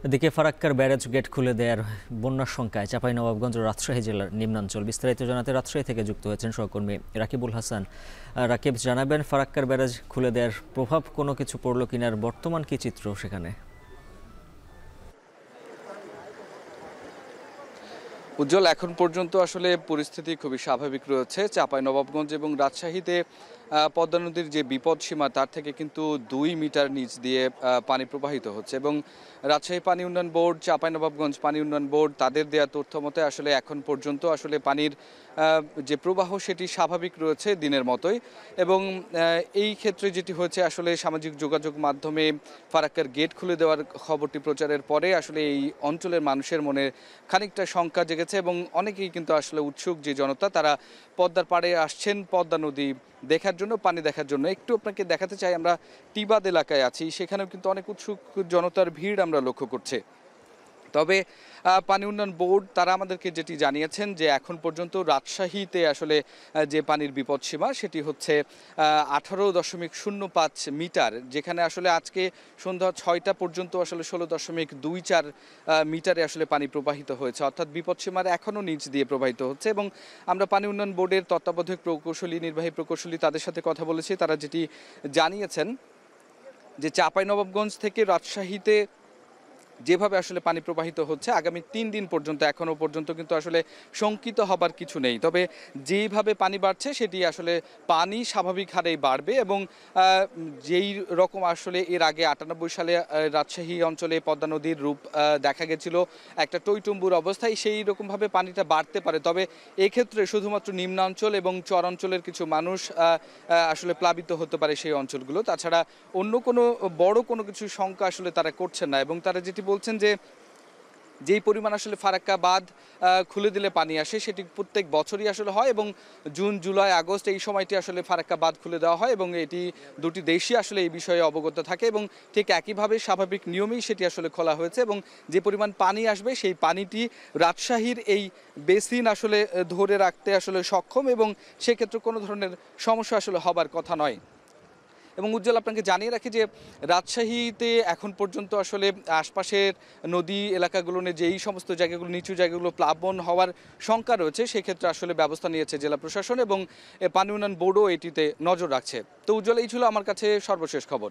এদিকে ফারাক্কার barrage gate খুলে দেওয়ার বন্যার শঙ্কায় চাঁপাইনবাবগঞ্জ ও রাজশাহী জেলার নিম্নাঞ্চল। বিস্তারিত জানাতে রাজশাহী থেকে যুক্ত হয়েছেন সহকর্মী রাকিবুল হাসান। রাকিব, জানাবেন ফারাক্কার ব্যারেজ খুলে দেওয়ার প্রভাব কোনো কিছু পড়লো কিনার বর্তমান কি চিত্র সেখানে? উজ্জ্বল, এখন পর্যন্ত আসলে পরিস্থিতি খুবই স্বাভাবিক রয়েছে। চাঁপাইনবাবগঞ্জ এবং রাজশাহীতে পদ্মা নদীর যে বিপদসীমা তার থেকে কিন্তু ২ মিটার নিচ দিয়ে পানি প্রবাহিত হচ্ছে এবং রাজশাহী পানি উন্নয়ন বোর্ড, চাঁপাইনবাবগঞ্জ পানি উন্নয়ন বোর্ড তাদের দেওয়া তথ্য মতে আসলে এখন পর্যন্ত আসলে পানির যে প্রবাহ সেটি স্বাভাবিক রয়েছে দিনের মতোই। এবং এই ক্ষেত্রে যেটি হয়েছে, আসলে সামাজিক যোগাযোগ মাধ্যমে ফারাক্কার গেট খুলে দেওয়ার খবরটি প্রচারের পরে আসলে এই অঞ্চলের মানুষের মনে খানিকটা শঙ্কা জেগেছে এবং অনেকেই কিন্তু আসলে উৎসুক, যে জনতা তারা পদ্মার পাড়ে আসছেন পদ্মা নদী দেখার জন্য, পানি দেখার জন্য। একটু আপনাকে দেখাতে চাই, আমরা টিবাদ এলাকায় আছি, সেখানেও কিন্তু অনেক উৎসুক জনতার ভিড় আমরা লক্ষ্য করছি। তবে পানি উন্নয়ন বোর্ড তারা আমাদেরকে যেটি জানিয়েছেন যে এখন পর্যন্ত রাজশাহীতে আসলে যে পানির বিপদসীমা সেটি হচ্ছে 18.05 মিটার, যেখানে আসলে আজকে সন্ধ্যা 6টা পর্যন্ত আসলে 16.24 মিটারে আসলে পানি প্রবাহিত হয়েছে, অর্থাৎ বিপদসীমার এখনও নিচ দিয়ে প্রবাহিত হচ্ছে। এবং আমরা পানি উন্নয়ন বোর্ডের তত্ত্বাবধায়ক প্রকৌশলী, নির্বাহী প্রকৌশলী তাদের সাথে কথা বলেছি। তারা যেটি জানিয়েছেন যে চাঁপাইনবাবগঞ্জ থেকে রাজশাহীতে যেভাবে আসলে পানি প্রবাহিত হচ্ছে আগামী 3 দিন পর্যন্ত এখনও পর্যন্ত কিন্তু আসলে শঙ্কিত হবার কিছু নেই। তবে যেইভাবে পানি বাড়ছে সেটি আসলে পানি স্বাভাবিক হারেই বাড়বে এবং যেই রকম আসলে এর আগে 98 সালে রাজশাহী অঞ্চলে পদ্মা নদীর রূপ দেখা গেছিল একটা টইটুম্বুর অবস্থায়, সেই রকমভাবে পানিটা বাড়তে পারে। তবে এক্ষেত্রে শুধুমাত্র নিম্নাঞ্চল এবং চরাঞ্চলের কিছু মানুষ আসলে প্লাবিত হতে পারে সেই অঞ্চলগুলো, তাছাড়া অন্য কোনো বড় কোনো কিছু শঙ্কা আসলে তারা করছেন না। এবং তারা যেটি বলছেন যে যেই পরিমাণ আসলে ফারাক্কা বাঁধ খুলে দিলে পানি আসে সেটি প্রত্যেক বছরই আসলে হয় এবং জুন, জুলাই, আগস্ট এই সময়টি আসলে ফারাক্কা বাঁধ খুলে দেওয়া হয় এবং এটি দুটি দেশই আসলে এই বিষয়ে অবগত থাকে এবং ঠিক একইভাবে স্বাভাবিক নিয়মেই সেটি আসলে খোলা হয়েছে। এবং যে পরিমাণ পানি আসবে সেই পানিটি রাজশাহীর এই বেসিন আসলে ধরে রাখতে আসলে সক্ষম এবং সেক্ষেত্রে কোনো ধরনের সমস্যা আসলে হবার কথা নয়। এবং উজ্জ্বল, আপনাকে জানিয়ে রাখি যে রাজশাহীতে এখন পর্যন্ত আসলে আশপাশের নদী এলাকাগুলো নিয়ে যে এই সমস্ত জায়গাগুলো, নিচু জায়গাগুলো প্লাবন হওয়ার শঙ্কা রয়েছে, সেক্ষেত্রে আসলে ব্যবস্থা নিয়েছে জেলা প্রশাসন এবং পানি উন্নয়ন বোর্ডও এটিতে নজর রাখছে। তো উজ্জ্বল, এই ছিল আমার কাছে সর্বশেষ খবর।